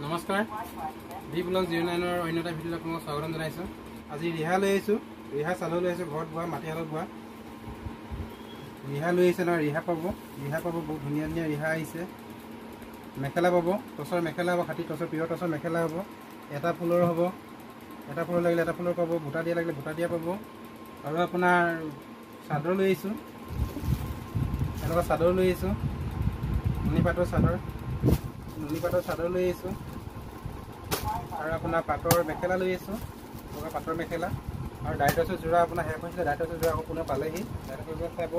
নমস্কাৰ D blog 09 অন্যটা ভিডিঅ'ত আপোনাক স্বাগতম জনাইছোঁ। আজি ৰিহা লৈ আহিছোঁ, ৰিহা চাদৰ লৈ আহিছোঁ, ঘৰত বোৱা মাটিশালত বোৱা ৰিহা লৈ আহিছে নহয়। ৰিহা পাব বহুত ধুনীয়া ধুনীয়া ৰিহা আহিছে। মেখেলা পাব, টচৰ মেখেলা হ'ব, খাটি টচৰ পিয়ৰ টচৰ মেখেলা হ'ব। এটা ফুলৰ হ'ব, এটা ফুলৰ লাগিলে এটা ফুলৰ পাব, বুটা দিয়া লাগিলে বুটা দিয়া পাব। আৰু আপোনাৰ চাদৰ লৈ আহিছোঁ, এনেকুৱা চাদৰ লৈ আহিছোঁ, নুনি পাটৰ চাদৰ লৈ আহিছোঁ। আৰু আপোনাৰ পাটৰ মেখেলা লৈ আহিছোঁ, পাটৰ মেখেলা আৰু ডাইটছৰ যোৰা আপোনাৰ শেষ হৈছিলে। ডাইটছৰ যোৰা আকৌ পুনৰ পালেহি। ডাইটছৰ যোৰা চাব,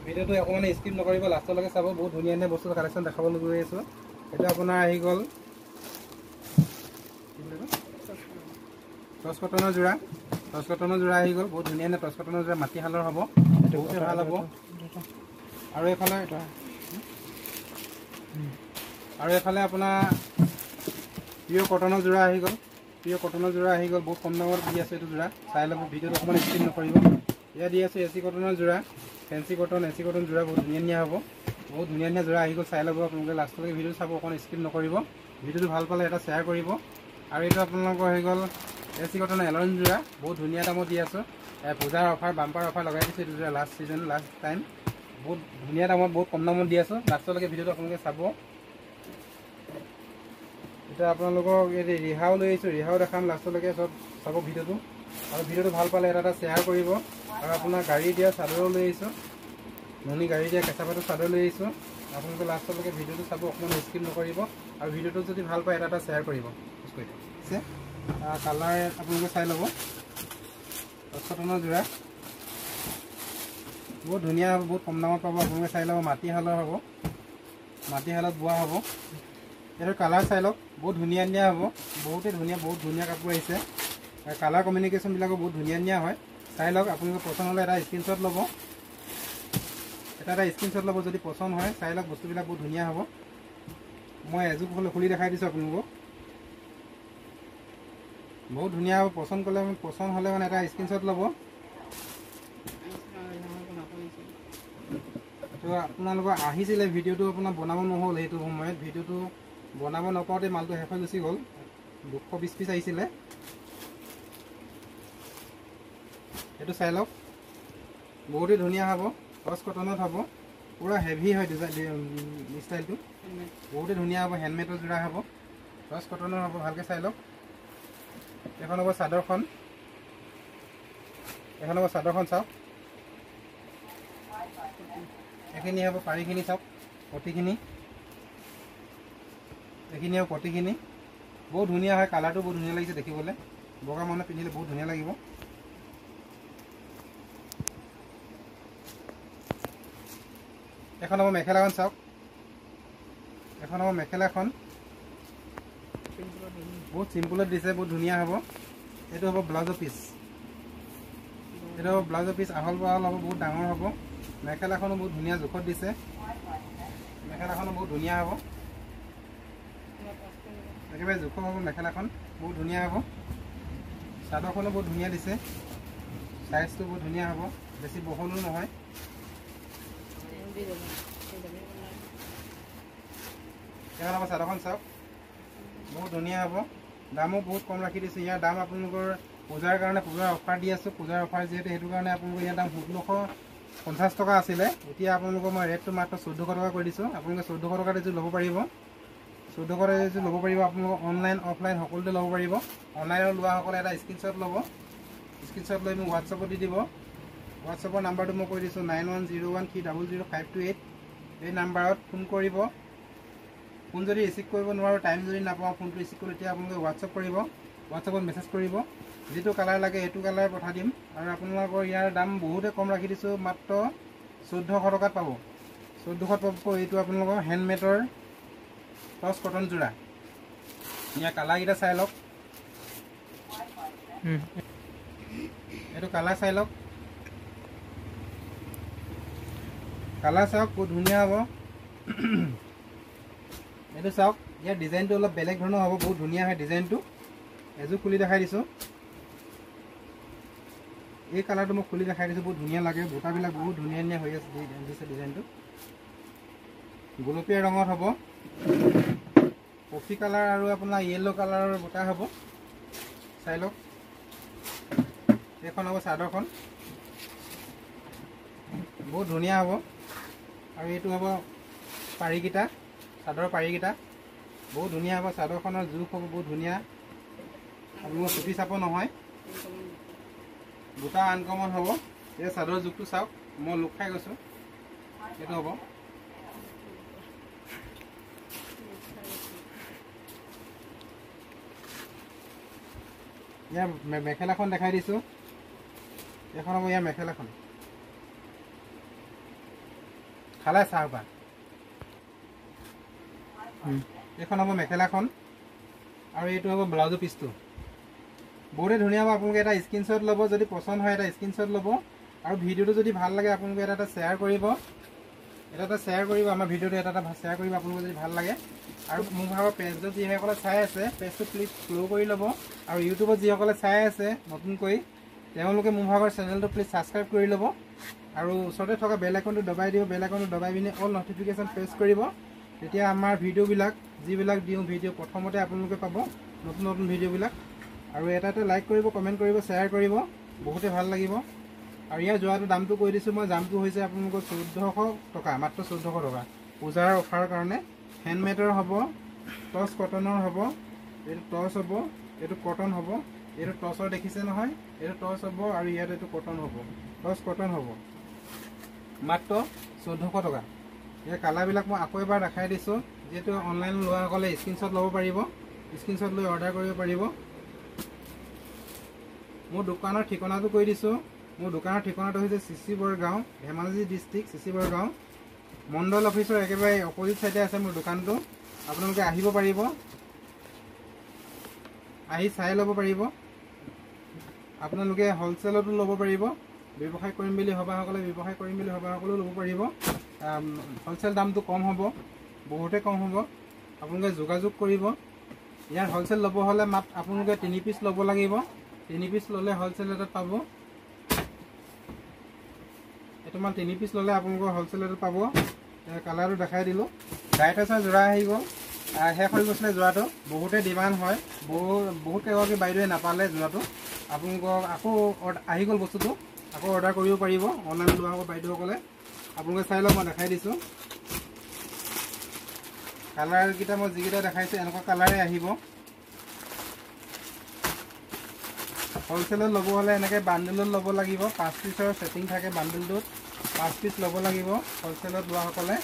ভিডিঅ'টো অকণমান স্কিপ নকৰিব, লাষ্টলৈকে চাব। বহুত ধুনীয়া ধুনীয়া বস্তু কালেকশ্যন দেখাবলৈ গৈ আছোঁ। এইটো আপোনাৰ আহি গ'ল টচ কটনৰ যোৰা আহি গ'ল। বহুত ধুনীয়া ধুনীয়া টচ কটনৰ যোৰা, মাটিশালৰ হ'ব, বহুতে ভাল হ'ব। আৰু এইফালে আপোনাৰ পিয়ৰ কটনৰ যোৰা আহি গ'ল। বহুত কম দামত দি আছে এইটো যোৰা। চাই ল'ব, ভিডিঅ'টো অকণমান স্কিপ নকৰিব। এয়া দি আছে এচি কটনৰ যোৰা, এচি কটন যোৰা বহুত ধুনীয়া ধুনীয়া হ'ব। বহুত ধুনীয়া ধুনীয়া যোৰা আহি গ'ল। চাই ল'ব আপোনালোকে, লাষ্টলৈকে ভিডিঅ'টো চাব, অকণমান স্কিপ নকৰিব। ভিডিঅ'টো ভাল পালে এটা শ্বেয়াৰ কৰিব। আৰু এইটো আপোনালোকৰ হৈ গ'ল এচি কটনৰ এলন যোৰা, বহুত ধুনীয়া দামত দি আছোঁ। পূজাৰ অফাৰ, বাম্পাৰ অফাৰ লগাই দিছোঁ এইটো যোৰা। লাষ্ট টাইম বহুত ধুনীয়া দামত, বহুত কম দামত দি আছোঁ। লাষ্টলৈকে ভিডিঅ'টো আপোনালোকে চাব। এতিয়া আপোনালোকক এই ৰিহাও লৈ আহিছোঁ, ৰিহাও দেখাম লাষ্টলৈকে, চব চাব ভিডিঅ'টো। আৰু ভিডিঅ'টো ভাল পালে এটা শ্বেয়াৰ কৰিব। আৰু আপোনাৰ গাড়ী দিয়া চাদৰো লৈ আহিছোঁ, নুনি গাড়ী দিয়া কেঁচা পাতৰ চাদৰ লৈ আহিছোঁ। আপোনালোকে লাষ্টলৈকে ভিডিঅ'টো চাব, অকণমান স্কিপ নকৰিব। আৰু ভিডিঅ'টো যদি ভাল পায় এটা শ্বেয়াৰ কৰিব। কালাৰ আপোনালোকে চাই ল'ব। টচ কটনৰ যোৰা বহুত ধুনীয়া হ'ব, বহুত কম দামত পাব। আপোনালোকে চাই ল'ব, মাটিশালৰ হ'ব, মাটিশালত বোৱা হ'ব। এইটো কালাৰ চাই লওক, বহুত ধুনীয়া ধুনীয়া হ'ব, বহুত ধুনীয়া কাপোৰ আহিছে। কালাৰ কমিউনিকেশ্যনবিলাকো বহুত ধুনীয়া ধুনীয়া হয়। চাই লওক, আপোনালোকে পচন্দ হ'লে এটা স্ক্ৰীনশ্বট ল'ব, যদি পচন্দ হয়। চাই লওক, বস্তুবিলাক বহুত ধুনীয়া হ'ব। মই এযোৰ খুলি দেখাই দিছোঁ আপোনালোকক, বহুত ধুনীয়া হ'ব। পচন্দ হ'লে মানে এটা স্ক্ৰীনশ্বট ল'ব। তো আপোনালোকৰ আহিছিলে, ভিডিঅ'টো আপোনাৰ বনাব নহ'ল। সেইটো সময়ত ভিডিঅ'টো বনাব নপাওঁতে মালটো শেষ হৈ গুচি গ'ল। 220 পিচ আহিছিলে। এইটো চাই লওক, বহুতেই ধুনীয়া হ'ব। টচ কটনত হ'ব, পূৰা হেভি হয় ষ্টাইলটো, বহুতেই ধুনীয়া হ'ব। হেণ্ডমেডৰ যোৰা হ'ব, টচ কটনৰ হ'ব। ভালকৈ চাই লওক। এখন হ'ব চাদৰখন, চাওক। এইখিনি হ'ব পাৰিখিনি, চাওক পতিখিনি, এইখিনি হ'ব পতিখিনি। বহুত ধুনীয়া হয়, কালাৰটো বহুত ধুনীয়া লাগিছে দেখিবলৈ। বগা মানুহে পিন্ধিলে বহুত ধুনীয়া লাগিব। এখন হ'ব মেখেলাখন, চাওক। এখন হ'ব মেখেলাখন, বহুত চিম্পুলত দিছে, বহুত ধুনীয়া হ'ব। এইটো হ'ব ব্লাউজৰ পিচ, আহল বহল হ'ব, বহুত ডাঙৰ হ'ব। মেখেলাখনো বহুত ধুনীয়া জোখত দিছে, মেখেলাখনো বহুত ধুনীয়া হ'ব, একেবাৰে জোখৰ হ'ব। মেখেলাখন বহুত ধুনীয়া হ'ব। চাদৰখনো বহুত ধুনীয়া দিছে, চাইজটো বহুত ধুনীয়া হ'ব, বেছি বহলো নহয়। এখন হ'ব চাদৰখন, চাওক বহুত ধুনীয়া হ'ব। দামো বহুত কম ৰাখি দিছোঁ। ইয়াৰ দাম আপোনালোকৰ পূজাৰ কাৰণে, পূজাৰ অফাৰ দি আছোঁ। পূজাৰ অফাৰ যিহেতু, সেইটো কাৰণে আপোনালোকৰ ইয়াৰ দাম 1650 টকা আছিলে। এতিয়া আপোনালোকৰ মই ৰেটটো মাত্ৰ 1400 টকা কৰি দিছোঁ। আপোনালোকে 1400 টকাত এযোৰ ল'ব পাৰিব। 1400 টকাত এযোৰ ল'ব পাৰিব। আপোনালোকক অনলাইন অফলাইন সকলোতে ল'ব পাৰিব। অনলাইনত লোৱাসকলে এটা স্ক্ৰীনশ্বট ল'ব, স্ক্ৰীনশ্বট লৈ মোক হোৱাটছআপত দি দিব। হোৱাটছআপৰ নাম্বাৰটো মই কৈ দিছোঁ, 9101300528। এই নাম্বাৰত ফোন কৰিব। ফোন যদি ৰিচিভ কৰিব নোৱাৰোঁ, টাইম যদি নাপাওঁ ফোনটো ৰিচিভ কৰোঁ, তেতিয়া আপোনালোকে হোৱাটছআপ কৰিব, হোৱাটছআপত মেছেজ কৰিব। যিটো কালাৰ লাগে সেইটো কালাৰ পঠাই দিম। আৰু আপোনালোকৰ ইয়াৰ দাম বহুতেই কম ৰাখি দিছোঁ, মাত্ৰ 1400 টকাত পাব। 1400 পাব। এইটো আপোনালোকৰ হেণ্ডমেডৰ টচ কটন যোৰা। ইয়াৰ কালাৰকেইটা চাই লওক, এইটো কালাৰ চাই লওক, কালাৰ চাওক, বহুত ধুনীয়া হ'ব। এইটো চাওক, ইয়াৰ ডিজাইনটো অলপ বেলেগ ধৰণৰ হ'ব, বহুত ধুনীয়া হয় ডিজাইনটো। এযোৰ খুলি দেখাই দিছোঁ, এই কালাৰটো মই খুলি দেখাই দিছোঁ, বহুত ধুনীয়া লাগে। বুটাবিলাক বহুত ধুনীয়া ধুনীয়া হৈ আছে, দিছে ডিজাইনটো। গোলপীয়া ৰঙত হ'ব, কফি কালাৰ আৰু আপোনাৰ য়েল্লো কালাৰৰ বুটা হ'ব। চাই লওক, এইখন হ'ব চাদৰখন, বহুত ধুনীয়া হ'ব। আৰু এইটো হ'ব পাৰিকেইটা, চাদৰৰ পাৰিকেইটা বহুত ধুনীয়া হ'ব। চাদৰখনৰ জোখ হ'ব বহুত ধুনীয়া, আপোনালোকৰ চুটি চাপৰ নহয়, বুটা আনকমন হ'ব। এই চাদৰৰ জোখটো চাওক, মই লোক খাই গৈছোঁ। এইটো হ'ব ইয়াৰ মেখেলাখন দেখাই দিছোঁ। এইখন হ'ব ইয়াৰ মেখেলাখন, খালে চাহপাত। এইখন হ'ব মেখেলাখন আৰু এইটো হ'ব ব্লাউজৰ পিচটো। বহুতে ধুনীয়া হ'ব। আপোনালোকে এটা স্ক্ৰীনশ্বট ল'ব, যদি পচন্দ হয় এটা স্ক্ৰীনশ্বট ল'ব। আৰু ভিডিঅ'টো যদি ভাল লাগে আপোনালোকে এটা শ্বেয়াৰ কৰিব, আমাৰ ভিডিঅ'টো এটা শ্বেয়াৰ কৰিব আপোনালোকে যদি ভাল লাগে। আৰু মোৰ ভাগৰ পেজত যিসকলে চাই আছে, পেজটো প্লিজ ফ'ল' কৰি ল'ব। আৰু ইউটিউবত যিসকলে চাই আছে নতুনকৈ, তেওঁলোকে মোৰ ভাগৰ চেনেলটো প্লিজ ছাবস্ক্ৰাইব কৰি ল'ব। আৰু ওচৰতে থকা বেল আইকনটো দবাই দিব। বেল আইকনটো দবাই পিনে অল নটিফিকেশ্যন প্ৰেছ কৰিব। তেতিয়া আমাৰ ভিডিঅ'বিলাক যিবিলাক দিওঁ ভিডিঅ' প্ৰথমতে আপোনালোকে পাব, নতুন নতুন ভিডিঅ'বিলাক। আৰু এটা লাইক কৰিব, কমেণ্ট কৰিব, শ্বেয়াৰ কৰিব, বহুতে ভাল লাগিব। আৰু ইয়াৰ যোৱাটো দামটো কৈ দিছোঁ মই, দামটো হৈছে আপোনালোকৰ 1400 টকা, মাত্ৰ 1400 টকা। পূজাৰ অফাৰৰ কাৰণে হেণ্ডমেডৰ হ'ব, টচ কটনৰ হ'ব, এইটো টচ হ'ব, এইটো কটন হ'ব। এইটো টচৰ দেখিছে নহয়, এইটো টচ হ'ব আৰু ইয়াত এইটো কটন হ'ব, টচ কটন হ'ব, মাত্ৰ 1400 টকা। ইয়াৰ কালাৰবিলাক মই আকৌ এবাৰ দেখাই দিছোঁ। যিহেতু অনলাইন লোৱাসকলে স্ক্ৰীনশ্বট ল'ব পাৰিব, স্ক্ৰীনশ্বট লৈ অৰ্ডাৰ কৰিব পাৰিব। মোৰ দোকানৰ ঠিকনাটো কৈ দিছোঁ। মোৰ দোকানৰ ঠিকনাটো হৈছে চিচি বৰগাঁও, ধেমাজি ডিষ্ট্ৰিক্ট, চিচি বৰগাঁও মণ্ডল অফিচৰ একেবাৰে অপজিট চাইডে আছে মোৰ দোকানটো। আপোনালোকে আহিব পাৰিব, আহি চাই ল'ব পাৰিব। আপোনালোকে হ'লচেলতো ল'ব পাৰিব। ব্যৱসায় কৰিম বুলি ভবাসকলেও ল'ব পাৰিব। হ'লচেল দামটো কম হ'ব, বহুতে কম হ'ব। আপোনালোকে যোগাযোগ কৰিব। ইয়াৰ হ'লচেল ল'ব হ'লে আপোনালোকে 3 পিচ ল'ব লাগিব। 3 পিচ ল'লে হ'লচেল ৰেটত পাব। এইটো 3 পিচ ল'লে আপোনালোকৰ হ'লচেল ৰেটত পাব। কালাৰটো দেখাই দিলোঁ। ডাইটছৰ যোৰা আহি গ'ল, শেষ হৈ গৈছিলে যোৰাটো। বহুতে ডিমাণ্ড হয়, বহুত কেইগৰাকী বাইদেৱে নাপালে যোৰাটো। আপোনালোকক আকৌ আহি গ'ল বস্তুটো, আকৌ অৰ্ডাৰ কৰিব পাৰিব অনলাইন লোৱা হ'ব বাইদেউসকলে। আপোনালোকে চাই লওক, মই দেখাই দিছোঁ। কালাৰকেইটা মই যিকেইটা দেখাইছোঁ এনেকুৱা কালাৰে আহিব। হ'লচেলত ল'ব হ'লে এনেকৈ বান্ডেলত ল'ব লাগিব। 5 পিচৰ ছেটিং থাকে বান্ডেলটোত, 5 পিচ ল'ব লাগিব হ'লচেলত লোৱাসকলে।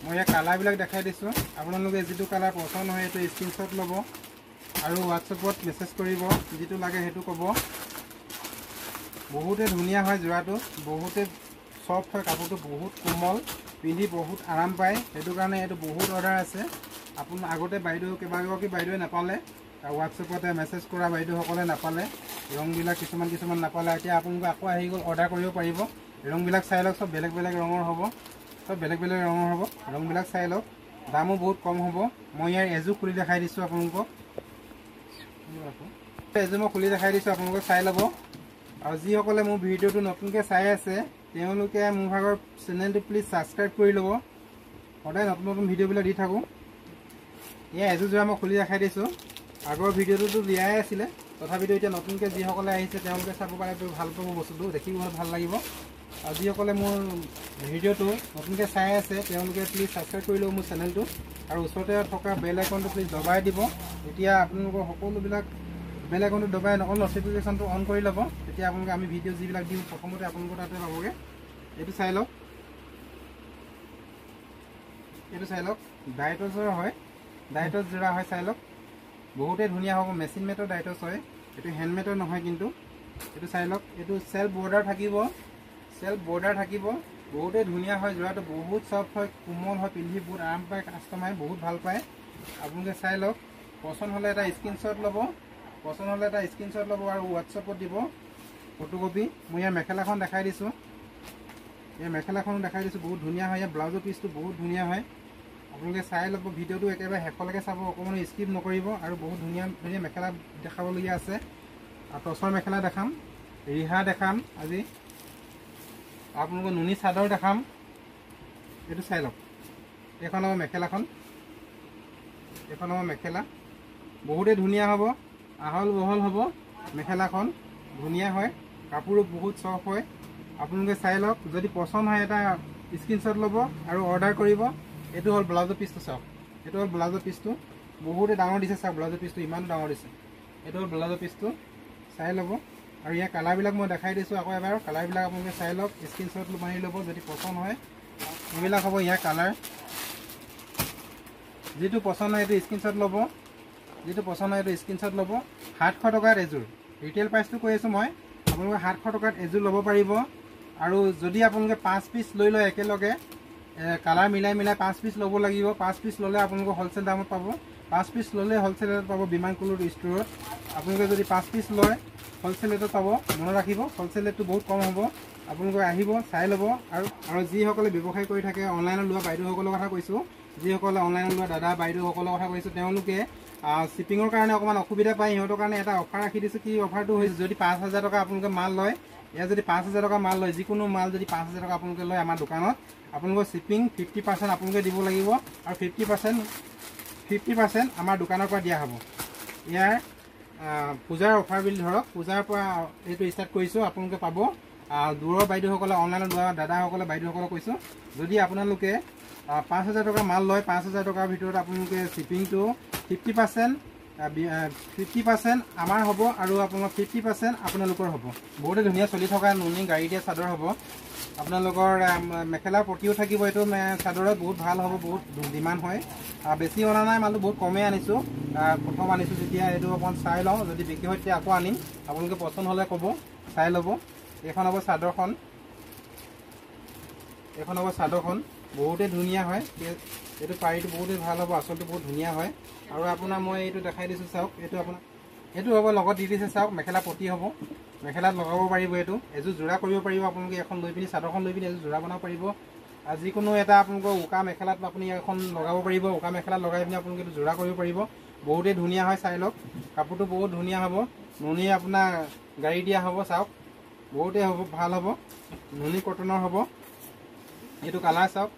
মই ইয়াৰ কালাৰবিলাক দেখাই দিছোঁ। আপোনালোকে যিটো কালাৰ পচন্দ হয় সেইটো স্ক্ৰীনশ্বট ল'ব আৰু হোৱাটছএপত মেছেজ কৰিব, যিটো লাগে সেইটো ক'ব। বহুতে ধুনীয়া হয় যোৰাটো, বহুতে চফ্ট হয়, কাপোৰটো বহুত কোমল, পিন্ধি বহুত আৰাম পায়। সেইটো কাৰণে এইটো বহুত অৰ্ডাৰ আছে। আপোনাৰ আগতে কেইবাগৰাকী বাইদেৱে নাপালে, হোৱাটছএপতে মেছেজ কৰা বাইদেউসকলে নাপালে, ৰংবিলাক কিছুমান নাপালে। এতিয়া আপোনালোকে আকৌ আহি গ'ল, অৰ্ডাৰ কৰিব পাৰিব। ৰংবিলাক চাই লওক, চব বেলেগ বেলেগ ৰঙৰ হ'ব, ৰংবিলাক চাই লওক। দামো বহুত কম হ'ব। মই ইয়াৰ এযোৰ খুলি দেখাই দিছোঁ আপোনালোকক। এযোৰ মই খুলি দেখাই দিছোঁ, আপোনালোকে চাই ল'ব। আৰু যিসকলে মোৰ ভিডিঅ'টো নতুনকৈ চাই আছে, তেওঁলোকে মোৰ ভাগৰ চেনেলটো প্লিজ ছাবস্ক্ৰাইব কৰি ল'ব। সদায় নতুন নতুন ভিডিঅ'বিলাক দি থাকোঁ। এয়া এযোৰ যোৰা মই খুলি দেখাই দিছোঁ। আগৰ ভিডিঅ'টোতো দিয়াই আছিলে, তথাপিতো এতিয়া নতুনকৈ যিসকলে আহিছে তেওঁলোকে চাব পাৰে, ভাল পাব বস্তুটো, দেখি বহুত ভাল লাগিব। আৰু যিসকলে মোৰ ভিডিঅ'টো নতুনকৈ চাই আছে তেওঁলোকে প্লিজ ছাবস্ক্ৰাইব কৰি ল'ব মোৰ চেনেলটো। আৰু ওচৰতে থকা বেল আইকনটো প্লিজ দবাই দিব। তেতিয়া আপোনালোকৰ সকলোবিলাক বেল আইকনটো দবাই অকল নটিফিকেশ্যনটো অন কৰি ল'ব। তেতিয়া আপোনালোকে আমি ভিডিঅ' যিবিলাক দিওঁ প্ৰথমতে আপোনালোকৰ তাতে পাবগৈ। এইটো চাই লওক, ডাইটছৰ হয়, ডাইটছ যোৰা হয়, চাই লওক। বহুতেই ধুনীয়া হ'ব, মেচিন মেডৰ ডাইটছ হয়, এইটো হেণ্ডমেডৰ নহয় কিন্তু। এইটো চাই লওক, এইটো চেল্ফ বৰ্ডাৰ থাকিব, বহুতেই ধুনীয়া হয় যোৰাটো, বহুত চফ্ট হয়, কোমল হয়, পিন্ধি বহুত আৰাম পায়, কাষ্টমাৰে বহুত ভাল পায়। আপোনালোকে চাই লওক। পচন্দ হ'লে এটা স্ক্ৰীনশ্বট ল'ব আৰু হোৱাটছএপত দিব ফটোকপি। মই ইয়াৰ মেখেলাখন দেখাই দিছোঁ, বহুত ধুনীয়া হয়। ইয়াৰ ব্লাউজৰ পিচটো বহুত ধুনীয়া হয়। আপোনালোকে চাই ল'ব, ভিডিঅ'টো একেবাৰে শেষলৈকে চাব, অকণমান স্কিপ নকৰিব। আৰু বহুত ধুনীয়া ধুনীয়া মেখেলা দেখাবলগীয়া আছে। আৰু টচৰ মেখেলা দেখাম, ৰিহা দেখাম, আজি আপোনালোকৰ নুনি চাদৰ দেখাম। এইটো চাই লওক, এইখন হ'ব মেখেলাখন, এইখন হ'ব মেখেলা, বহুতেই ধুনীয়া হ'ব, আহল বহল হ'ব মেখেলাখন, ধুনীয়া হয়, কাপোৰো বহুত চফ্ট হয়। আপোনালোকে চাই লওক, যদি পচন্দ হয় এটা স্ক্ৰীনশ্বট ল'ব আৰু অৰ্ডাৰ কৰিব। এইটো হ'ল ব্লাউজৰ পিচটো চাওক, এইটো হ'ল ব্লাউজৰ পিচটো, বহুতে ডাঙৰ দিছে চাওক, ব্লাউজৰ পিচটো ইমান ডাঙৰ দিছে। এইটো হ'ল ব্লাউজৰ পিচটো, চাই ল'ব। আৰু ইয়াৰ কালাৰবিলাক মই দেখাই দিছোঁ আকৌ এবাৰ, কালাৰবিলাক আপোনালোকে চাই লওক, স্ক্ৰীনশ্বট মাৰি ল'ব যদি পচন্দ হয়। এইবিলাক হ'ব ইয়াৰ কালাৰ, যিটো পচন্দ হয় এইটো স্ক্ৰীনশ্বট ল'ব, যিটো পচন্দ হয় এইটো স্ক্ৰীনশ্বট ল'ব। 700 টকাত এযোৰ, ৰিটেইল প্ৰাইচটো কৈ আছোঁ মই, আপোনালোকে 700 টকাত এযোৰ ল'ব পাৰিব। আৰু যদি আপোনালোকে 5 পিচ লৈ লয় একেলগে, কালাৰ মিলাই 5 পিচ ল'ব লাগিব। 5 পিচ ল'লে আপোনালোকে হ'লচেল দামত পাব, 5 পিচ ল'লে হ'লচেল ৰেটত পাব বিমান কুলুৰ ষ্ট'ৰত। আপোনালোকে যদি 5 পিচ লয় হ'লচেল ৰেটত পাব, মনত ৰাখিব হ'লচেল ৰেটটো বহুত কম হ'ব। আপোনালোকে আহিব চাই ল'ব। আৰু যিসকলে ব্যৱসায় কৰি থাকে, অনলাইনত লোৱা বাইদেউসকলৰ কথা কৈছোঁ, যিসকলে অনলাইনত লোৱা দাদা বাইদেউসকলৰ কথা কৈছোঁ, তেওঁলোকে শ্বিপিঙৰ কাৰণে অকণমান অসুবিধা পায়। সিহঁতৰ কাৰণে এটা অফাৰ ৰাখি দিছোঁ। কি অফাৰটো হৈছে, যদি 5,000 টকা আপোনালোকে মাল লয়, ইয়াত যদি 5,000 টকা মাল লয়, যিকোনো মাল যদি 5,000 টকা আপোনালোকে লয় আমাৰ দোকানত, আপোনালোকৰ শ্বিপিং 50% আপোনালোকে দিব লাগিব। আৰু 50% আমাৰ দোকানৰ পৰা দিয়া হ'ব। ইয়াৰ পূজাৰ অফাৰ বুলি ধৰক, পূজাৰ পৰা এইটো ষ্টাৰ্ট কৰিছোঁ, আপোনালোকে পাব। দূৰৰ বাইদেউসকলে, অনলাইনত লোৱা দাদাসকলে বাইদেউসকলক কৈছোঁ, যদি আপোনালোকে 5,000 টকা মাল লয়, 5,000 টকাৰ ভিতৰত আপোনালোকে শ্বিপিংটো 50% আমাৰ হ'ব আৰু আপোনাৰ 50% আপোনালোকৰ হ'ব। বহুতে ধুনীয়া চলি থকা নুনি গাড়ী দিয়া চাদৰ হ'ব। আপোনালোকৰ মেখেলাৰ পটিও থাকিব, এইটো চাদৰত বহুত ভাল হ'ব, বহুত ডিমাণ্ড হয়। বেছি অনা নাই, মালটো বহুত কমেই আনিছোঁ, প্ৰথম আনিছোঁ যেতিয়া। এইটো অকণমান চাই লওঁ, যদি বিক্ৰী হয় তেতিয়া আকৌ আনিম। আপোনালোকে পচন্দ হ'লে ক'ব, চাই ল'ব। এইখন হ'ব চাদৰখন, এইখন হ'ব চাদৰখন, বহুতেই ধুনীয়া হয়। এইটো পাৰিটো বহুতেই ভাল হ'ব, আচলটো বহুত ধুনীয়া হয়। আৰু আপোনাৰ মই এইটো দেখাই দিছোঁ চাওক, এইটো আপোনাৰ এইটো হ'ব লগত দি দিছে চাওক, মেখেলা পটি হ'ব, মেখেলাত লগাব পাৰিব। এইটো এযোৰ যোৰা কৰিব পাৰিব আপোনালোকে, এখন লৈ পিনি চাদৰখন লৈ পিনি এযোৰ যোৰা বনাব পাৰিব। আৰু যিকোনো এটা আপোনালোকৰ উকা মেখেলাত আপুনি এখন লগাব পাৰিব, উকা মেখেলাত লগাই পিনি আপোনালোকে এইটো যোৰা কৰিব পাৰিব। বহুতেই ধুনীয়া হয়, চাই লওক, কাপোৰটো বহুত ধুনীয়া হ'ব, নুনি আপোনাৰ গাড়ী দিয়া হ'ব চাওক, বহুতেই হ'ব, ভাল হ'ব, নুনি কটনৰ হ'ব। এইটো কালাৰ চাওক,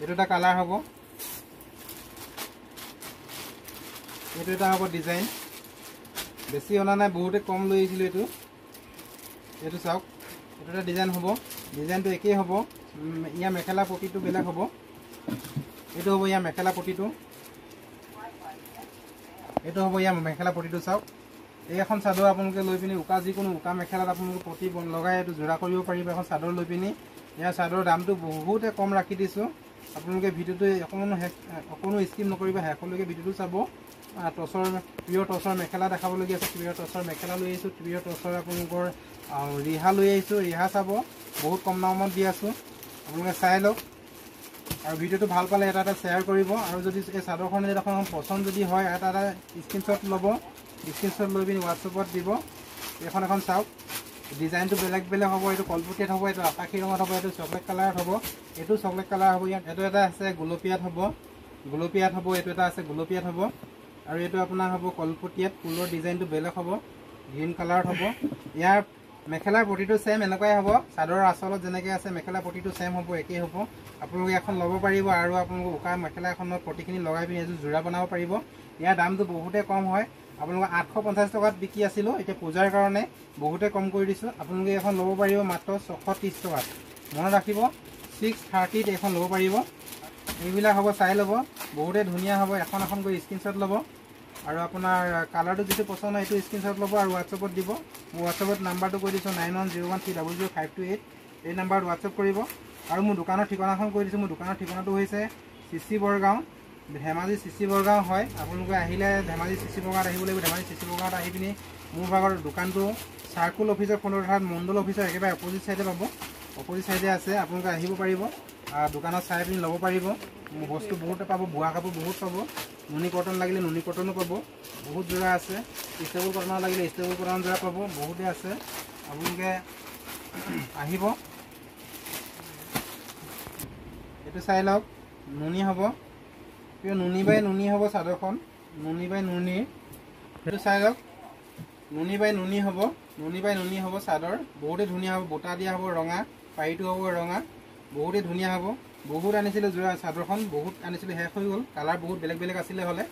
এইটো এটা কালাৰ হ'ব, এইটো এটা হ'ব ডিজাইন। বেছি অনা নাই, বহুতে কম লৈ আহিছিলোঁ এইটো। এইটো চাওক, এইটো এটা ডিজাইন হ'ব, ডিজাইনটো একেই হ'ব। ইয়াৰ মেখেলা পটিটো বেলেগ হ'ব, এইটো হ'ব ইয়াৰ মেখেলা পটিটো, এইটো হ'ব ইয়াৰ মেখেলা পটিটো চাওক। এই এখন চাদৰ আপোনালোকে লৈ পিনি যিকোনো উকা মেখেলাত আপোনালোকে পটি লগাই এইটো যোৰা কৰিব পাৰিব। এখন চাদৰ লৈ পিনি ইয়াৰ চাদৰৰ দামটো বহুতে কম ৰাখি দিছোঁ। আপোনালোকে ভিডিঅ'টো অকণো স্কিপ নকৰিব, শেষলৈকে ভিডিঅ'টো চাব। পিয়ৰ টচৰ মেখেলা দেখাবলগীয়া আছে, পিয়ৰ টচৰ মেখেলা লৈ আহিছোঁ, পিয়ৰ টচৰ আপোনালোকৰ ৰিহা লৈ আহিছোঁ, ৰিহা চাব, বহুত কম দামত দি আছোঁ, আপোনালোকে চাই লওক। আৰু ভিডিঅ'টো ভাল পালে এটা শ্বেয়াৰ কৰিব। আৰু যদি এই চাদৰখন এখন পচন্দ যদি হয়, এটা স্ক্ৰীনশ্বট ল'ব, স্ক্ৰীনশ্বট লৈ পিনি হোৱাটছএপত দিব। এখন চাওক, ডিজাইনটো বেলেগ বেলেগ হ'ব। এইটো কলপতীয়াত হ'ব, এইটো আকাশী ৰঙত হ'ব, এইটো চকলেট কালাৰত হ'ব, এইটো চকলেট কালাৰ হ'ব। ইয়াত এইটো এটা আছে গুলপীয়াত হ'ব, গুলপীয়াত হ'ব, এইটো এটা আছে গুলপীয়াত হ'ব। আৰু এইটো আপোনাৰ হ'ব কলপতীয়াত, ফুলৰ ডিজাইনটো বেলেগ হ'ব, গ্ৰীণ কালাৰত হ'ব। ইয়াৰ মেখেলাৰ পটিটো ছেম এনেকুৱাই হ'ব, চাদৰৰ আচলত যেনেকৈ আছে মেখেলা পটিটো ছেম হ'ব, একেই হ'ব। আপোনালোকে এখন ল'ব পাৰিব। আৰু আপোনালোকে উকা মেখেলা এখনত পটিখিনি লগাই পিনি এযোৰ যোৰা বনাব পাৰিব। ইয়াৰ দামটো বহুতেই কম হয়, আপোনালোকে 850 টকাত বিকি আছিলোঁ, এতিয়া পূজাৰ কাৰণে বহুতে কম কৰি দিছোঁ। আপোনালোকে এখন ল'ব পাৰিব মাত্ৰ 630 টকাত। মনত ৰাখিব, 630ত এইখন ল'ব পাৰিব। এইবিলাক হ'ব, চাই ল'ব, বহুতেই ধুনীয়া হ'ব। এখন কৰি স্ক্ৰীনশ্বট ল'ব। আৰু আপোনাৰ কালাৰটো যিটো পচন্দ হয় সেইটো স্ক্ৰীনশ্বট ল'ব আৰু হোৱাটছএপত দিব। মোৰ হোৱাটছএপত নাম্বাৰটো কৈ দিছোঁ, 9101300528। এই নাম্বাৰত হোৱাটছএপ কৰিব। আৰু মোৰ দোকানৰ ঠিকনাখন কৈ দিছোঁ, মোৰ দোকানৰ ঠিকনাটো হৈছে CC বৰগাঁও, ধেমাজি CC বৰগাঁও হয়। আপোনালোকে আহিলে ধেমাজি CC বৰগাঁৱত আহিব লাগিব। ধেমাজি CC বৰগাঁৱত আহি পিনি মোৰ ভাগৰ দোকানটো চাৰ্কুল অফিচৰ ফোনৰ অৰ্থাৎ মণ্ডল অফিচৰ একেবাৰে অপজিট চাইডে পাব, অপজিট চাইডে আছে। আপোনালোকে আহিব পাৰিব, দোকানত চাই পিনি ল'ব পাৰিব। বস্তু বহুতে পাব, বোৱা কাপোৰ বহুত পাব, নুনি কটন লাগিলে নুনি কটনো পাব, বহুত যোৰা আছে। ষ্টেবল কটনৰ লাগিলে ষ্টেবল কটন যোৰা পাব, বহুতে আছে। আপোনালোকে আহিব, এইটো চাই লওক, নুনি হ'ব, নুনি বাই নুনি হ'ব চাদৰখন, নুনি বাই নুনিৰ। সেইটো চাই লওক, নুনি বাই নুনি হ'ব, নুনি বাই নুনি হ'ব চাদৰ, বহুতেই ধুনীয়া হ'ব। বুটা দিয়া হ'ব ৰঙা, পাৰিটো হ'ব ৰঙা, বহুতেই ধুনীয়া হ'ব। বহুত আনিছিলোঁ যোৱা চাদৰখন বহুত আনিছিলোঁ, শেষ হৈ গ'ল। কালাৰ বহুত বেলেগ বেলেগ আছিলে হ'লে,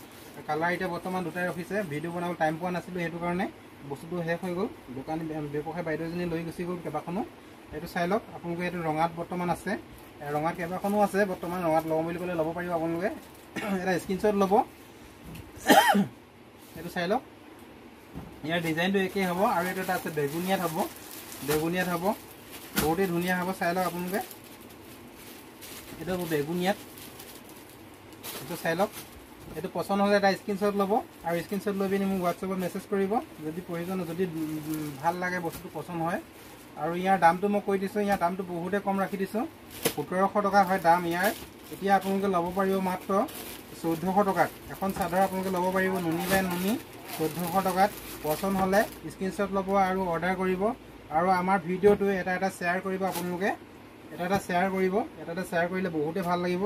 কালাৰ এতিয়া বৰ্তমান দুটাই ৰখিছে। ভিডিঅ' বনাব টাইম পোৱা নাছিলোঁ, সেইটো কাৰণে বস্তুটো শেষ হৈ গ'ল। দোকানী ব্যৱসায় বাইদেউজনী লৈ গুচি গ'ল কেইবাখনো। এইটো চাই লওক আপোনালোকে, এইটো ৰঙাত বৰ্তমান আছে, ৰঙাত কেইবাখনো আছে বৰ্তমান। ৰঙাত লওঁ বুলি ক'লে ল'ব পাৰিব আপোনালোকে, এটা স্ক্ৰীনশ্বট ল'ব। এইটো চাই লওক, ইয়াৰ ডিজাইনটো একেই হ'ব। আৰু এইটো এটা আছে বেগুনীয়াত হ'ব, বেগুনীয়াত হ'ব, বহুতেই ধুনীয়া হ'ব। চাই লওক আপোনালোকে, এইটো হ'ব বেগুনীয়াত, এইটো চাই লওক। এইটো পচন্দ হ'লে এটা স্ক্ৰীনশ্বট ল'ব, আৰু স্ক্ৰীনশ্বট লৈ পিনি মোক হোৱাটছএপত মেছেজ কৰিব যদি প্ৰয়োজন, যদি ভাল লাগে বস্তুটো পচন্দ হয়। আৰু ইয়াৰ দামটো মই কৈ দিছোঁ, ইয়াৰ দামটো বহুতে কম ৰাখি দিছোঁ, 1700 টকা হয় দাম ইয়াৰ। এতিয়া আপোনালোকে ল'ব পাৰিব মাত্ৰ 1400 টকাত। এখন চাদৰ আপোনালোকে ল'ব পাৰিব নুনি বাই নুনি 1400 টকাত। পচন্দ হ'লে স্ক্ৰীনশ্বট ল'ব আৰু অৰ্ডাৰ কৰিব। আৰু আমাৰ ভিডিঅ'টো এটা শ্বেয়াৰ কৰিব আপোনালোকে, এটা শ্বেয়াৰ কৰিব, এটা শ্বেয়াৰ কৰিলে বহুতে ভাল লাগিব।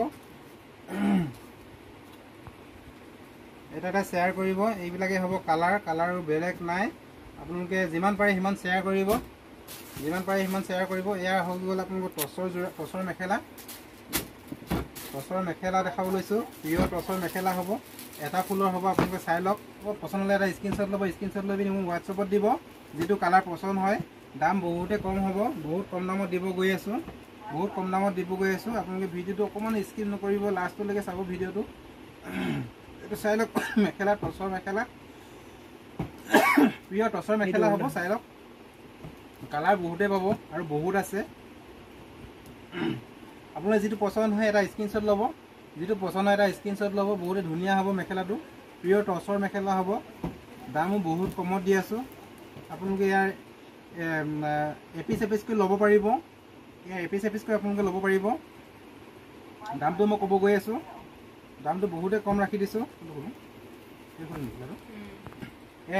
এটা শ্বেয়াৰ কৰিব। এইবিলাকেই হ'ব কালাৰ, কালাৰ বেলেগ নাই। আপোনালোকে যিমান পাৰে সিমান শ্বেয়াৰ কৰিব, যিমান পাৰে সিমান শ্বেয়াৰ কৰিব। এয়া হৈ গ'ল আপোনালোকৰ টচৰ মেখেলা, টচৰ মেখেলা দেখাব লৈছোঁ। পিয়ৰ টচৰ মেখেলা হ'ব, এটা ফুলৰ হ'ব। আপোনালোকে চাই লওক, পচন্দ হ'লে এটা স্ক্ৰীনশ্বট ল'ব, স্ক্ৰীনশ্বট লৈ পিনি মোক হোৱাটছএপত দিব, যিটো কালাৰ পচন্দ হয়। দাম বহুতে কম হ'ব, বহুত কম দামত দিব গৈ আছোঁ, বহুত কম দামত দিব গৈ আছোঁ। আপোনালোকে ভিডিঅ'টো অকণমান স্কিপ নকৰিব, লাষ্টলৈকে চাব ভিডিঅ'টো। এইটো চাই লওক, মেখেলা টচৰ মেখেলা, পিয়ৰ টচৰ মেখেলা হ'ব। চাই লওক, কালাৰ বহুতে পাব আৰু বহুত আছে। আপোনাৰ যিটো পচন্দ হয় এটা স্ক্ৰীনশ্বট ল'ব, যিটো পচন্দ হয় এটা স্ক্ৰীনশ্বট ল'ব। বহুতে ধুনীয়া হ'ব মেখেলাটো, পিয়ৰ টচৰ মেখেলা হ'ব। দামো বহুত কমত দি আছোঁ। আপোনালোকে ইয়াৰ এপিচ এপিচকৈ ল'ব পাৰিব, ইয়াৰ এপিচ এপিচকৈ আপোনালোকে ল'ব পাৰিব। দামটো মই ক'ব গৈ আছোঁ, দামটো বহুতে কম ৰাখি দিছোঁ।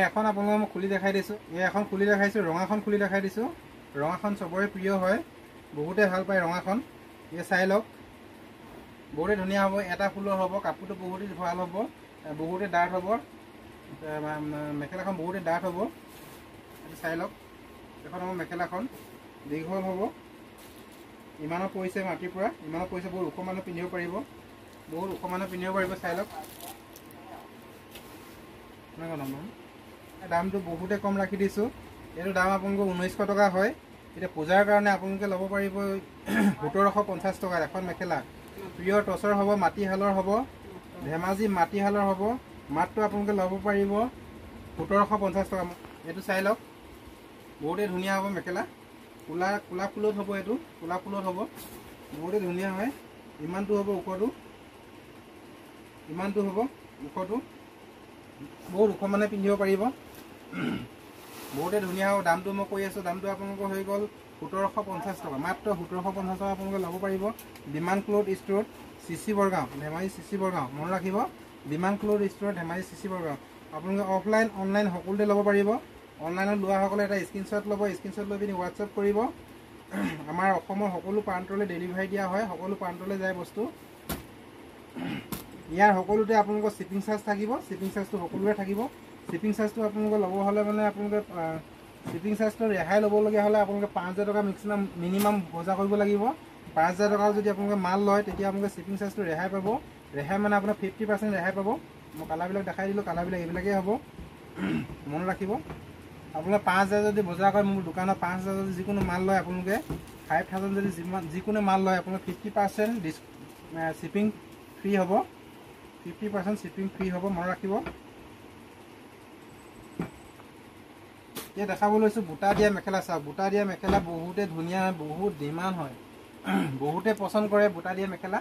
এখন আপোনালোকক মই খুলি দেখাই দিছোঁ, এখন খুলি দেখাইছোঁ, ৰঙাখন খুলি দেখাই দিছোঁ। ৰঙাখন চবৰে প্ৰিয় হয়, বহুতে ভাল পায় ৰঙাখন। চাই লওক, বহুতে ধুনীয়া হ'ব, এটা ফুলৰ হ'ব, কাপোৰটো বহুতে ভাল হ'ব, বহুতে ডাঠ হ'ব, মেখেলাখন বহুতে ডাঠ হ'ব। চাই লওক, এখন হ'ব মেখেলাখন, দীঘল হ'ব, ইমানত পৰিছে মাটিৰ পৰা, ইমানত পৰিছে। বহুত ওখ মানুহ পিন্ধিব পাৰিব, বহুত ওখ মানুহ পিন্ধিব পাৰিব। চাই লওক, দামটো বহুতে কম ৰাখি দিছোঁ। এইটো দাম আপোনালোকৰ 1900 টকা হয়। এতিয়া পূজাৰ কাৰণে আপোনালোকে ল'ব পাৰিব 1750 টকাত এখন মেখেলা। পিয়ৰ টচৰ হ'ব, মাটিশালৰ হ'ব, ধেমাজি মাটিশালৰ হ'ব। মাত্ৰ আপোনালোকে ল'ব পাৰিব 1750 টকা। এইটো চাই লওক, বহুতে ধুনীয়া হ'ব মেখেলা, ক'লা ফুলত হ'ব, এইটো ক'লা ফুলত হ'ব, বহুতে ধুনীয়া হয়। ইমানটো হ'ব ওখটো, ইমানটো হ'ব ওখটো, বহুত ওখ মানে পিন্ধিব পাৰিব, বহুতে ধুনীয়া হ'ব। দামটো মই কৈ আছোঁ, দামটো আপোনালোকৰ হৈ গ'ল 1750 টকা, মাত্ৰ 1750 টকা আপোনালোকে ল'ব পাৰিব। Demand cloth store, Sissi Borgaon, Dhemaji Sissi Borgaon, মনত ৰাখিব। Demand cloth store, Dhemaji Sissi Borgaon. আপোনালোকে অফলাইন অনলাইন সকলোতে ল'ব পাৰিব। অনলাইনত লোৱাসকলে এটা স্ক্ৰীনশ্বট ল'ব, স্ক্ৰীনশ্বট লৈ পিনি হোৱাটছএপ কৰিব। আমাৰ অসমৰ সকলো প্ৰান্তলৈ ডেলিভাৰী দিয়া হয়, সকলো প্ৰান্তলৈ যায় বস্তু। ইয়াৰ সকলোতে আপোনালোকৰ শ্বিপিং চাৰ্জ থাকিব, শ্বিপিং চাৰ্জটো সকলোৰে থাকিব। শ্বিপিং চাৰ্জটো আপোনালোকে ল'ব হ'লে মানে আপোনালোকে শ্বিপিং চাৰ্জটো ৰেহাই ল'বলগীয়া হ'লে আপোনালোকে 5000 টকা মিনিমাম বজাৰ কৰিব লাগিব। 5000 টকা যদি আপোনালোকে মাল লয়, তেতিয়া আপোনালোকে শ্বিপিং চাৰ্জটো ৰেহাই পাব। ৰেহাই মানে আপোনাৰ 50% ৰেহাই পাব। মই কালাৰবিলাক দেখাই দিলোঁ, কালাৰবিলাক এইবিলাকেই হ'ব, মনত ৰাখিব। আপোনালোকে 5000 যদি বজাৰ কৰে, মোৰ দোকানত 5000 যদি যিকোনো মাল লয়, আপোনালোকে 5000 যদি যিকোনো মাল লয়, আপোনালোকে 50% শ্বিপিং ফ্ৰী হ'ব, 50% শ্বিপিং ফ্ৰী হ'ব, মনত ৰাখিব। এতিয়া দেখাব লৈছোঁ বুটা দিয়া মেখেলা। চাওক, বুটা দিয়া মেখেলা বহুতে ধুনীয়া হয়, বহুত ডিমাণ্ড হয়, বহুতে পচন্দ কৰে বুটা দিয়া মেখেলা।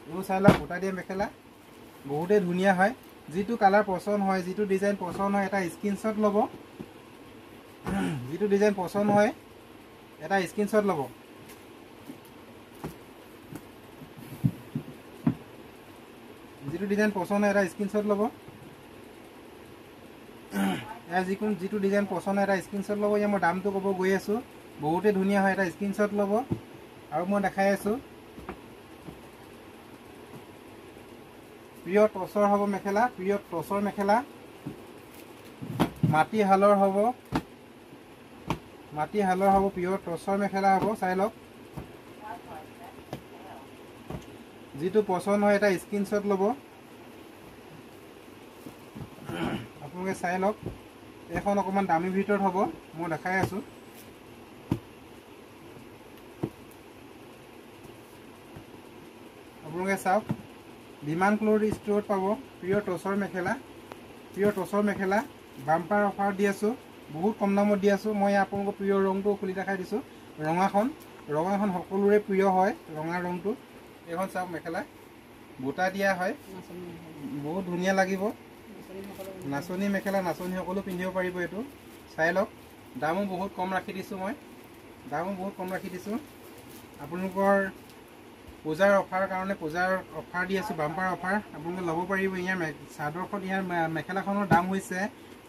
এইবোৰ চাই লওক, বুটা দিয়া মেখেলা বহুতে ধুনীয়া হয়। যিটো কালাৰ পচন্দ হয়, যিটো ডিজাইন পচন্দ হয়, এটা স্ক্ৰীনশ্বট ল'ব, যিটো ডিজাইন পচন্দ হয় এটা স্ক্ৰীনশ্বট ল'ব। যিটো ডিজাইন পচন্দ হয় এটা স্ক্ৰীনশ্বট ল'ব। যিটো ডিজাইন পচন্দ হয় এটা স্ক্ৰীনশ্বট ল'ব। মই দামটো ক'ব গৈ আছোঁ, বহুতে ধুনীয়া হয়, এটা স্ক্ৰীনশ্বট ল'ব। আৰু মই দেখাই আছোঁ, পিয়ৰ টচৰ হ'ব মেখেলা, পিয়ৰ টচৰ মেখেলা, মাটিশালৰ হ'ব, মাটিশালৰ হ'ব, পিয়ৰ টচৰ মেখেলা হ'ব। চাই লওক, যেটো পছন্দ হয় এটা স্ক্ৰিনশট লব আপোনালোকে চাই লওক এখন অকমান দামী ভিতৰত হ'ব মই দেখাই আছো আপোনালোকে চাওক বিমান ক্লথ ষ্টৰত পাব পিয়ৰ টছৰ মেখেলা বাম্পাৰ অফাৰ দি আছো বহুত কম দামত দি আছো মই আপোনালোকক পিয়ৰ ৰংটো খুলি দেখাই দিছো ৰঙাখন সকলোৰে প্ৰিয় হয় ৰঙা ৰংটো এখন চাওক মেখেলা বুটা দিয়া হয় বহুত ধুনীয়া লাগিব নাচনী মেখেলা নাচনী সকলো পিন্ধিব পাৰিব এটো চাই লওক দামো বহুত কম ৰাখি দিছো আপোনালোকৰ পূজাৰ অফাৰ কাৰণে পূজাৰ অফাৰ দি আছো বাম্পাৰ অফাৰ আপোনালোকে ল'ব পাৰিব ইয়াৰ চাদৰখন ইয়াৰ মেখেলাখনৰ দাম হৈছে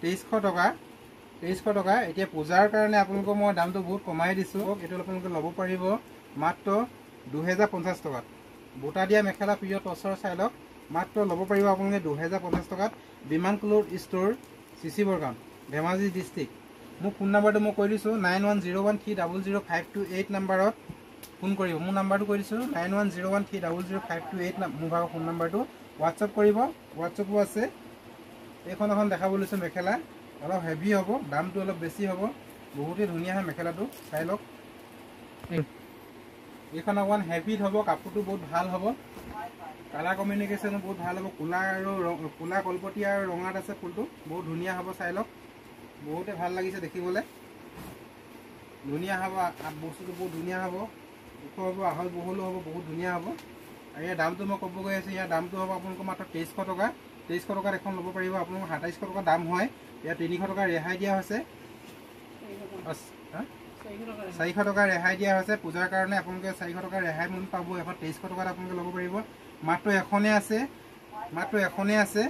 2300 টকা এতিয়া পূজাৰ কাৰণে আপোনালোকক মই দামটো বহুত কমাই দিছো এটো আপোনালোকে ল'ব পাৰিব মাত্ৰ 2050 টকাত বুটা দিয়া মেখেলা পিয়ৰ টছৰ চাই লওক মাত্ৰ ল'ব পাৰিব আপোনালোকে 2050 টকাত Biman cloth store Sissi Borgaon Dhemaji district মোৰ ফোন নাম্বাৰটো মই কৈ দিছো 9101300528 নম্বৰত ফোন কৰিব মোৰ নাম্বাৰটো কৈ দিছো 9101300528 মোৰ ভাগৰ ফোন নাম্বাৰটো WhatsApp কৰিব WhatsAppো আছে এখন দেখাব লৈছো মেখেলা অলপ হেভি হ'ব দামটো অলপ বেছি হ'ব বহুতে ধুনীয়া হয় মেখেলাটো চাই লওক এইখন অকমান হেভি হ'ব কাপোৰটো বহুত ভাল হ'ব কালাৰ কমিউনিকেশ্যন বহুত ভাল হ'ব কোলা কলপতি আৰু ৰঙাত আছে ফুলটো বহুত ধুনীয়া হ'ব চাই লওক বহুতে ভাল লাগিছে দেখিবলৈ ধুনীয়া হ'ব বস্তুটো বহুত ধুনীয়া হ'ব ওখ হ'ব আহল বহলো হ'ব বহুত ধুনীয়া হ'ব আৰু ইয়াৰ দামটো মই ক'ব গৈ আছো ইয়াৰ দামটো হ'ব আপোনালোকৰ মাত্ৰ 2300 টকা 2300 টকাত এখন ল'ব পাৰিব আপোনালোকৰ 2700 টকা দাম হয় ইয়াৰ 300 টকা ৰেহাই দিয়া হৈছে 400 টকা ৰেহাই দিয়া হৈছে পূজাৰ কাৰণে আপোনালোকে 400 টকা ৰেহাই মূল্য পাব এখন 2300 টকাত আপোনালোকে ল'ব পাৰিব মাত্ৰ এখনে আছে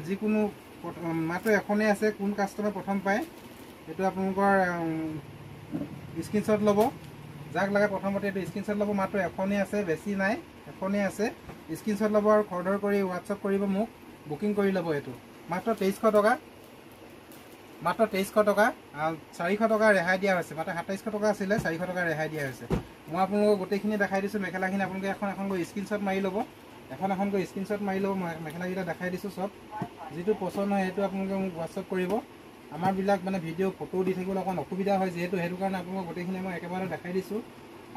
যিকোনো মাত্ৰ এখনে আছে কোন কাস্টমাৰ প্ৰথম পায় এটো আপোনালোকৰ স্ক্ৰিনশ্বট ল'ব যাক লাগে প্ৰথমতে এটো স্ক্ৰিনশ্বট ল'ব মাত্ৰ এখনে আছে বেছি নাই এখনে আছে স্ক্ৰিনশ্বট ল'ব আৰু অৰ্ডাৰ কৰি WhatsApp কৰিব মোক বুকিং কৰি ল'ব এটো মাত্ৰ 2300 টকা 400 টকা ৰেহাই দিয়া হৈছে মাত্ৰ 2700 টকা আছিল 400 টকা ৰেহাই দিয়া হৈছে মই আপোনালোকক গোটেইখিনি দেখাই দিছো মেখেলাখিনি আপোনালোকে এখন গৈ স্ক্ৰিনশ্বট মাৰি ল'ব এখন গৈ স্ক্ৰিনশ্বট মাৰি ল'ব মেখেলাকিটা দেখাই দিছো সব যেটো পছন্দ হয় এটো আপোনালোকে মোক WhatsApp কৰিব আমাৰ বিলাক মানে ভিডিও ফটো দি থাকিবলৈ অকন অসুবিধা হয় যেহেতু হেতু কাৰণে আপোনালোকক গোটেইখিনি মই একেবাৰে দেখাই দিছো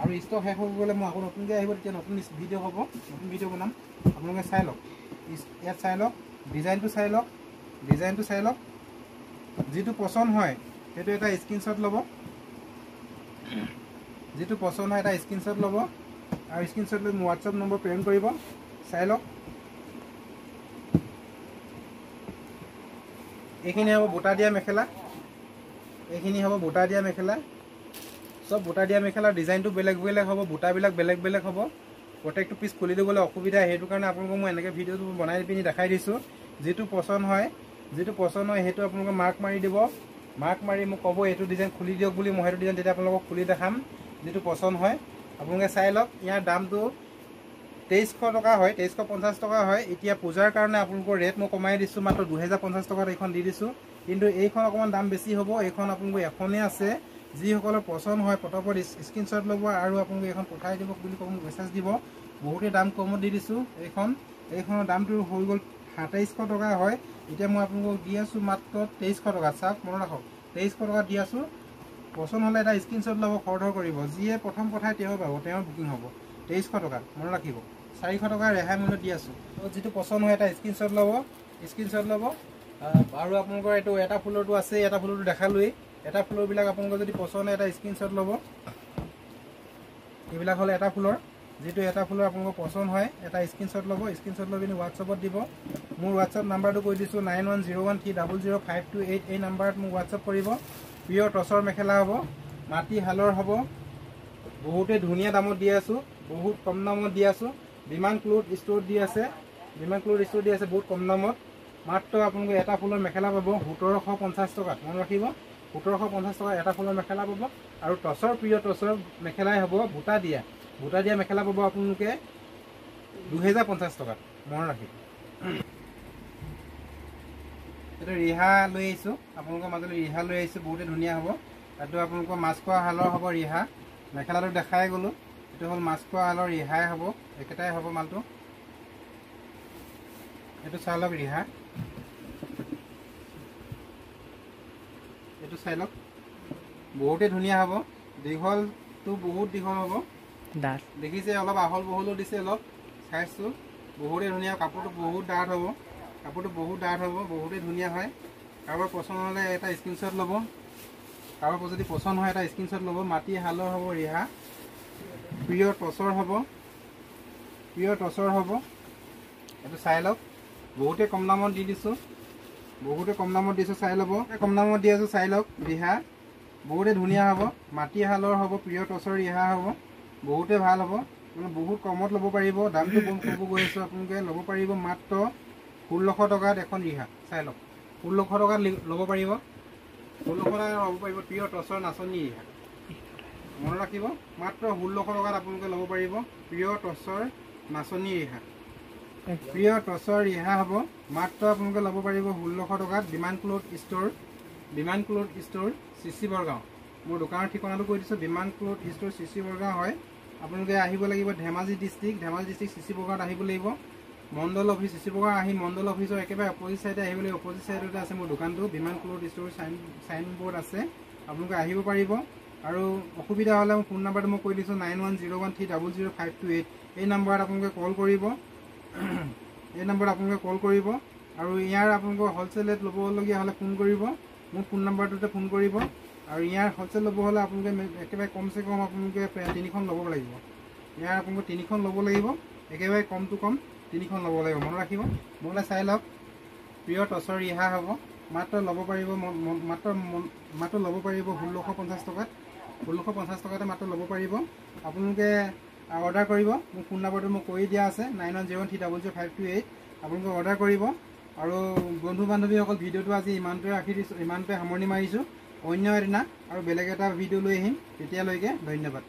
আৰু ষ্টক শেষ হৈ গ'লে মই আকৌ নতুনকৈ আহিব তেতিয়া নতুন ভিডিও হ'ব নতুন ভিডিও বনাম আপোনালোকে চাই লওক ইয়াত চাই লওক ডিজাইনটো চাই লওক যেটো পছন্দ হয় হেতু এটা স্ক্ৰিনশ্বট ল'ব যেটো পছন্দ হয় এটা স্ক্ৰিনশ্বট ল'ব আৰু স্ক্ৰিনশ্বট লৈ WhatsApp নম্বৰ প্ৰেৰণ কৰিব চাই লওক এইখিনি হ'ব বুটা দিয়া মেখেলা সব বুটা দিয়া মেখেলা ডিজাইনটো বেলেগ হ'ব বুটাবিলাক বেলেগ হ'ব প্ৰত্যেকটো পিস খুলি দিবলৈ অসুবিধা হেতু কাৰণে আপোনালোকক মই এনেকৈ ভিডিওটো বনাই পিনি দেখাই দিছো যেটো পছন্দ হয় হেতু আপোনালোকে মাৰ্ক মাৰি দিব মাৰ্ক মাৰি মোক ক'ব এটো ডিজাইন খুলি দিয়ক বুলি মই হেতু ডিজাইন তেতিয়া আপোনালোকক খুলি দেখাম যেটো পছন্দ হয় আপোনালোকে চাই লওক ইয়াৰ দামটো 2300 টকা হয় 2350 টকা হয় এতিয়া পূজাৰ কাৰণে আপোনালোকৰ ৰেট মই কমাই দিছো মাত্ৰ 2050 টকাত এখন দি দিছো কিন্তু এইখন অকমান দাম বেছি হ'ব এইখন আপোনালোকৰ এখনে আছে যিসকলৰ পছন্দ হয় পটপট স্ক্ৰিনশ্বট ল'ব আৰু আপোনালোকে এখন পঠাই দিব বুলি কম মেছেজ দিব বহুতে দাম কমত দি দিছো এইখনৰ দামটো হৈ গ'ল 2700 টকা হয় এতিয়া মই আপোনালোকক দি আছো মাত্ৰ 2300 টকা চাওক মনত ৰাখক 2300 টকা দি আছো পছন্দ হলে এটা স্ক্ৰিনশ্বট ল'ব অৰ্ডাৰ কৰিব যিয়ে প্ৰথম পঠাই তেওঁ পাব তেওঁৰ বুকিং হ'ব 2300 টকা মনত ৰাখিব 400 টকা ৰেহাই মূল্য দি আছো যেটো পছন্দ হয় এটা স্ক্ৰিনশ্বট ল'ব আৰু আপোনালোকৰ এটো এটা ফুলৰটো আছে এটা ফুলৰটো দেখালোই এটা ফুলৰ বিলাক আপোনালোকৰ যদি পছন্দ হয় এটা স্ক্ৰিনশ্বট ল'ব এইবিলাক হল এটা ফুলৰ যেটো এটা ফুলৰ আপোনালোকৰ পছন্দ হয় এটা স্ক্ৰিনশ্বট ল'ব স্ক্ৰিনশ্বট লৈ পিনি WhatsAppত দিব মোৰ WhatsApp নাম্বাৰটো কৈ দিছো 9101300528 এই নাম্বাৰত মোক WhatsApp কৰিব পিয়ৰ টছৰ মেখেলা হ'ব মাটি হালৰ হ'ব বহুতে ধুনীয়া দামত দি আছো বহুত কম দামত দি আছো বিমান ক্লথ ষ্ট'ৰ দি আছে বহুত কম দামত মাত্ৰ আপোনালোকে এটা ফুলৰ মেখেলা পাব 1750 টকাত মনত ৰাখিব 1750 টকা এটা ফুলৰ মেখেলা পাব আৰু টছৰ পিয়ৰ টছৰ মেখেলাই হ'ব বুটা দিয়া মেখেলা পাব আপোনালোকে 2050 টকাত মনত ৰাখিব এটা ৰিহা লৈ আহিছো আপোনালোকৰ মাজলৈ ৰিহা লৈ আহিছো বহুতে ধুনীয়া হ'ব এটো আপোনালোকৰ মাছখোৱা হালৰ হ'ব ৰিহা মেখেলাটো দেখাই গলো এইটো হ'ল মাছখোৱা শালৰ ৰিহাই হ'ব, একেটাই হ'ব মালটো। এইটো চাই লওক ৰিহা, এইটো চাই লওক বহুতেই ধুনীয়া হ'ব। দীঘলটো বহুত দীঘল হ'ব, দেখিছে অলপ আহল বহলো দিছে, অলপ চাইজটো বহুতেই ধুনীয়া। কাপোৰটো বহুত ডাঠ হ'ব, বহুতেই ধুনীয়া হয়। কাৰোবাৰ পচন্দ হ'লে এটা স্ক্ৰীনশ্বট ল'ব, কাৰোবাৰ যদি পচন্দ হয় এটা স্ক্ৰীনশ্বট ল'ব। মাটি শালৰ হ'ব ৰিহা, পিয়ৰ টচৰ হ'ব, এইটো চাই লওক। বহুতে কম দামত দি দিছোঁ, চাই ল'ব। কম দামত দি আছোঁ, চাই লওক। ৰিহা বহুতে ধুনীয়া হ'ব, মাটি শালৰ হ'ব, পিয়ৰ টচৰ ৰিহা হ'ব, বহুতে ভাল হ'ব। মানে বহুত কমত ল'ব পাৰিব। দামটো ক'ব গৈ আছোঁ, আপোনালোকে ল'ব পাৰিব মাত্ৰ 1600 টকাত এখন ৰিহা। চাই লওক, 1600 টকাত ল'ব পাৰিব, 1600 টকাত ল'ব পাৰিব পিয়ৰ টচৰ নাচনী ৰিহা। মনত ৰাখিব, মাত্ৰ 1600 টকাত আপোনালোকে ল'ব পাৰিব পিয়ৰ টচৰ নাচনী ৰিহা। পিয়ৰ টচৰ ৰিহা হ'ব, মাত্ৰ আপোনালোকে ল'ব পাৰিব 1600 টকাত। Biman cloth store Sissi Borgaon. মোৰ দোকানৰ ঠিকনাটো কৈ দিছোঁ, বিমান ক্লথ ষ্ট'ৰ চিচি বৰগাঁও হয়। আপোনালোকে আহিব লাগিব ধেমাজি ডিষ্ট্ৰিক্ট চিচি বৰগাঁৱত আহিব লাগিব। মণ্ডল অফিচ চিচি বৰগাঁও আহি মণ্ডল অফিচৰ একেবাৰে অপজিট চাইডে আহিব লাগিব। অপজিট চাইডতে আছে মোৰ দোকানটো, বিমান ক্লথ ষ্ট'ৰ চাইন বৰ্ড আছে, আপোনালোকে আহিব পাৰিব। আৰু অসুবিধা হ'লে মোৰ ফোন নাম্বাৰটো মই কৈ দিছোঁ 9101300528। এই নাম্বাৰত আপোনালোকে কল কৰিব। আৰু ইয়াৰ আপোনালোকৰ হ'লচেল ৰেট ল'বলগীয়া হ'লে ফোন কৰিব, মোৰ ফোন নাম্বাৰটোতে ফোন কৰিব। আৰু ইয়াৰ হ'লচেল ল'ব হ'লে আপোনালোকে একেবাৰে কমচে কম আপোনালোকে 3খন ল'ব লাগিব। ইয়াৰ আপোনালোকে 3খন ল'ব লাগিব, একেবাৰে কমটো কম 3খন ল'ব লাগিব। মনত ৰাখিব। মোলৈ চাই লওক, পিয়ৰ টচৰ ৰিহা হ'ব, মাত্ৰ ল'ব পাৰিব 1650 টকাত। 1650 টকাতে মাত্ৰ ল'ব পাৰিব। আপোনালোকে অৰ্ডাৰ কৰিব, মোৰ ফোন নাম্বাৰটো মই কৈ দিয়া আছে 9101300528। আপোনালোকে অৰ্ডাৰ কৰিব। আৰু বন্ধু বান্ধৱীসকল, ভিডিঅ'টো আজি ইমানটোৱে ৰাখি দিছোঁ, ইমানটোৱে সামৰণি মাৰিছোঁ। অন্য এদিনা আৰু বেলেগ এটা ভিডিঅ' লৈ আহিম, তেতিয়ালৈকে ধন্যবাদ।